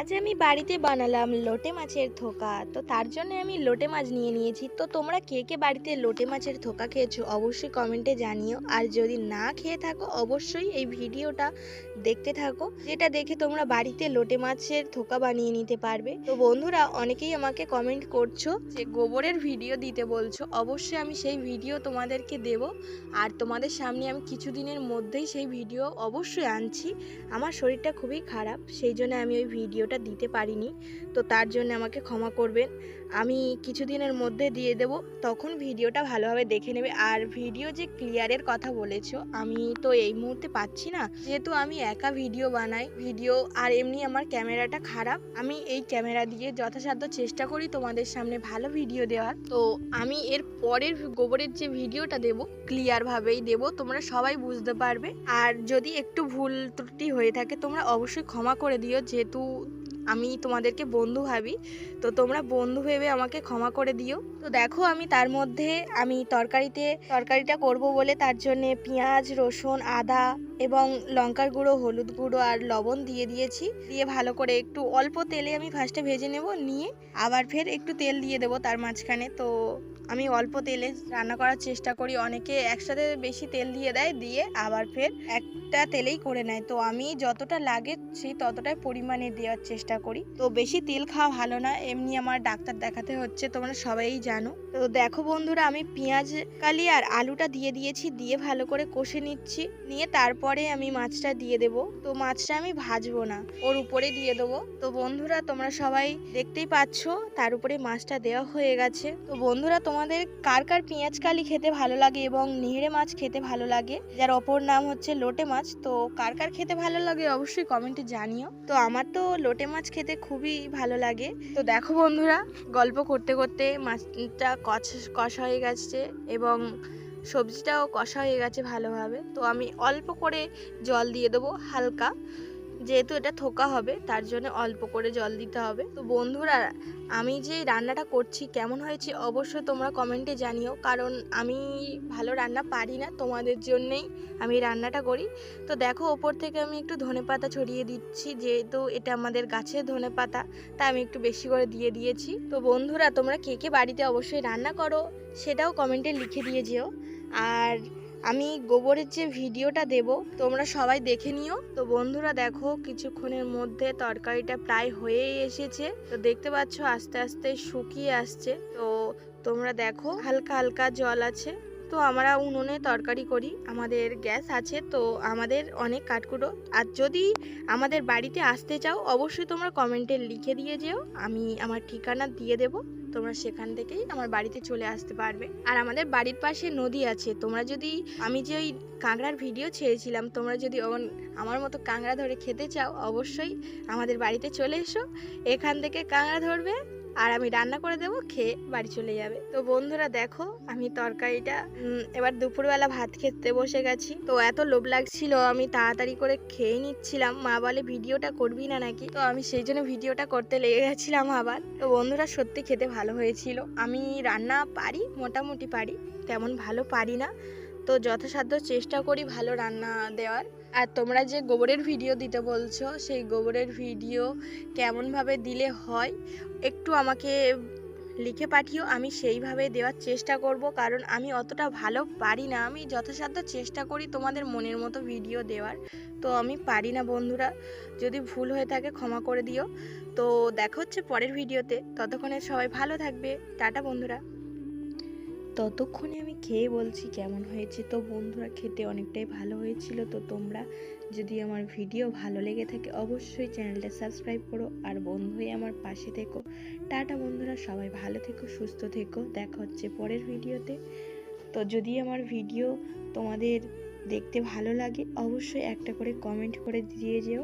আজ আমি বাড়িতে বানালাম লোটে মাছের থোকা। তো তার জন্য আমি লোটে মাছ নিয়ে নিয়েছি। তো তোমরা কে কে বাড়িতে লোটে মাছের থোকা খেয়েছো অবশ্যই কমেন্টে জানিও। আর যদি না খেয়ে থাকো অবশ্যই এই ভিডিওটা দেখতে থাকো, যেটা দেখে তোমরা বাড়িতে লোটে মাছের থোকা বানিয়ে নিতে পারবে। তো বন্ধুরা, অনেকেই আমাকে কমেন্ট করছো যে গোবরের ভিডিও দিতে বলছো, অবশ্যই আমি সেই ভিডিও তোমাদেরকে দেব। আর তোমাদের সামনে আমি কিছুদিনের মধ্যেই সেই ভিডিও অবশ্যই আনছি। আমার শরীরটা খুবই খারাপ, সেই জন্য আমি ওই ভিডিওটা দিতে পারিনি। তো তার জন্য আমাকে ক্ষমা করবেন। আমি কিছুদিনের মধ্যে দিয়ে দেব, তখন ভিডিওটা ভালোভাবে দেখে নেবে। আর ভিডিও যে ক্লিয়ারের কথা বলেছো, আমি তো এই মুহূর্তে পাচ্ছি না, যেহেতু আমি একা ভিডিও বানাই। আর এমনি আমার ক্যামেরাটা খারাপ। আমি এই ক্যামেরা দিয়ে যথাসাধ্য চেষ্টা করি তোমাদের সামনে ভালো ভিডিও দেওয়ার। তো আমি এর পরের গোবরের যে ভিডিওটা দেব ক্লিয়ারভাবেই দেব, তোমরা সবাই বুঝতে পারবে। আর যদি একটু ভুল ত্রুটি হয়ে থাকে তোমরা অবশ্যই ক্ষমা করে দিও, যেহেতু আমি তোমাদেরকে বন্ধু ভাবি। তো তোমরা বন্ধু ভেবে আমাকে ক্ষমা করে দিও। তো দেখো, আমি তার মধ্যে তরকারিটা করব বলে তার জন্য পেঁয়াজ, রসুন, আদা এবং লঙ্কার গুঁড়ো, হলুদ গুঁড়ো আর লবণ দিয়ে দিয়েছি। দিয়ে ভালো করে একটু অল্প তেলে আমি ফার্স্টে ভেজে নেব, নিয়ে আবার ফের একটু তেল দিয়ে দেবো তার মাঝখানে। তো আমি অল্প তেলে রান্না করার চেষ্টা করি। অনেকে একসাথে বেশি তেল দিয়ে দেয়, দিয়ে আবার ফের একটা তেলেই করে নেয়। তো আমি যতটা লাগে সেই ততটাই পরিমাণে দেওয়ার চেষ্টা করি। তো বেশি তেল খাওয়া ভালো না, এমনি আমার ডাক্তার দেখাতে হচ্ছে, তোমরা সবাই জানো। তো দেখো বন্ধুরা, আমি পেঁয়াজ কালি আর আলুটা দিয়ে দিয়েছি, দিয়ে ভালো করে কষে নিচ্ছি। নিয়ে তারপরে আমি মাছটা দিয়ে দেবো। তো মাছটা আমি ভাজবো না, ওর উপরে দিয়ে দেবো। তো বন্ধুরা, তোমরা সবাই দেখতেই পাচ্ছ তার উপরে মাছটা দেওয়া হয়ে গেছে। তো বন্ধুরা, তোমাদের কার কার পেঁয়াজ কালি খেতে ভালো লাগে এবং নেহড়ে মাছ খেতে ভালো লাগে, যার অপর নাম হচ্ছে লোটে মাছ, তো কার কার খেতে ভালো লাগে অবশ্যই কমেন্টে জানিও। তো আমার তো লোটে মাছ খেতে খুবই ভালো লাগে। তো দেখো বন্ধুরা, গল্প করতে করতে মাছটা কষা হয়ে গেছে এবং সবজিটাও কষা হয়ে গেছে ভালোভাবে। তো আমি অল্প করে জল দিয়ে দেবো, হালকা, যেহেতু এটা থোকা হবে তার জন্য অল্প করে জল দিতে হবে। তো বন্ধুরা, আমি যে রান্নাটা করছি কেমন হয়েছে অবশ্যই তোমরা কমেন্টে জানিও, কারণ আমি ভালো রান্না পারি না, তোমাদের জন্যেই আমি রান্নাটা করি। তো দেখো, ওপর থেকে আমি একটু ধনেপাতা ছড়িয়ে দিচ্ছি, যেহেতু এটা আমাদের গাছের ধনেপাতা, তাই আমি একটু বেশি করে দিয়ে দিয়েছি। তো বন্ধুরা, তোমরা কে কে বাড়িতে অবশ্যই রান্না করো সেটাও কমেন্টে লিখে দিয়ে যেও। আর আমি গোবরের যে ভিডিওটা দেব তোমরা সবাই দেখে নিও। তো বন্ধুরা দেখো, কিছুক্ষণের মধ্যে তরকারিটা প্রায় হয়েই এসেছে। তো দেখতে পাচ্ছ আস্তে আস্তে শুকিয়ে আসছে। তো তোমরা দেখো হালকা হালকা জল আছে। তো আমরা উনুনে তরকারি করি, আমাদের গ্যাস আছে, তো আমাদের অনেক কাঠকুটো। আর যদি আমাদের বাড়িতে আসতে চাও অবশ্যই তোমরা কমেন্টে লিখে দিয়ে যেও, আমি আমার ঠিকানা দিয়ে দেব, তোমরা সেখান থেকেই আমার বাড়িতে চলে আসতে পারবে। আর আমাদের বাড়ির পাশে নদী আছে, তোমরা যদি, আমি যে ওই কাঁকড়ার ভিডিও ছেড়েছিলাম, তোমরা যদি আমার মতো কাঁকড়া ধরে খেতে চাও অবশ্যই আমাদের বাড়িতে চলে এসো, এখান থেকে কাঁকড়া ধরবে আর আমি রান্না করে দেবো, খেয়ে বাড়ি চলে যাবে। তো বন্ধুরা দেখো, আমি তরকারিটা এবার দুপুরবেলা ভাত খেতে বসে গেছি। তো এত লোভ লাগছিল, আমি তাড়াতাড়ি করে খেয়ে নিচ্ছিলাম। মা বলে ভিডিওটা করবি না নাকি, তো আমি সেই জন্য ভিডিওটা করতে লেগে গেছিলাম আবার। তো বন্ধুরা, সত্যি খেতে ভালো হয়েছিল। আমি রান্না পারি, মোটামুটি পারি, তেমন ভালো পারি না। তো যথাসাধ্য চেষ্টা করি ভালো রান্না দেওয়ার। আর তোমরা যে গোবরের ভিডিও দিতে বলছো, সেই গোবরের ভিডিও কেমনভাবে দিলে হয় একটু আমাকে লিখে পাঠিও, আমি সেইভাবে দেওয়ার চেষ্টা করব, কারণ আমি অতটা ভালো পারি না। আমি যথাসাধ্য চেষ্টা করি তোমাদের মনের মতো ভিডিও দেওয়ার, তো আমি পারি না বন্ধুরা, যদি ভুল হয়ে থাকে ক্ষমা করে দিও। তো দেখা হচ্ছে পরের ভিডিওতে, ততক্ষণে সবাই ভালো থাকবে। টাটা বন্ধুরা। ততক্ষণে আমি খেয়ে বলছি কেমন হয়েছে। তো বন্ধুরা, খেতে অনেকটাই ভালো হয়েছিল। তো তোমরা যদি আমার ভিডিও ভালো লেগে থাকে অবশ্যই চ্যানেলটা সাবস্ক্রাইব করো আর বন্ধু হয়ে আমার পাশে থেকো। টাটা বন্ধুরা, সবাই ভালো থেকো, সুস্থ থেকো, দেখা হচ্ছে পরের ভিডিওতে। তো যদি আমার ভিডিও তোমাদের দেখতে ভালো লাগে অবশ্যই একটা করে কমেন্ট করে দিয়ে যেও।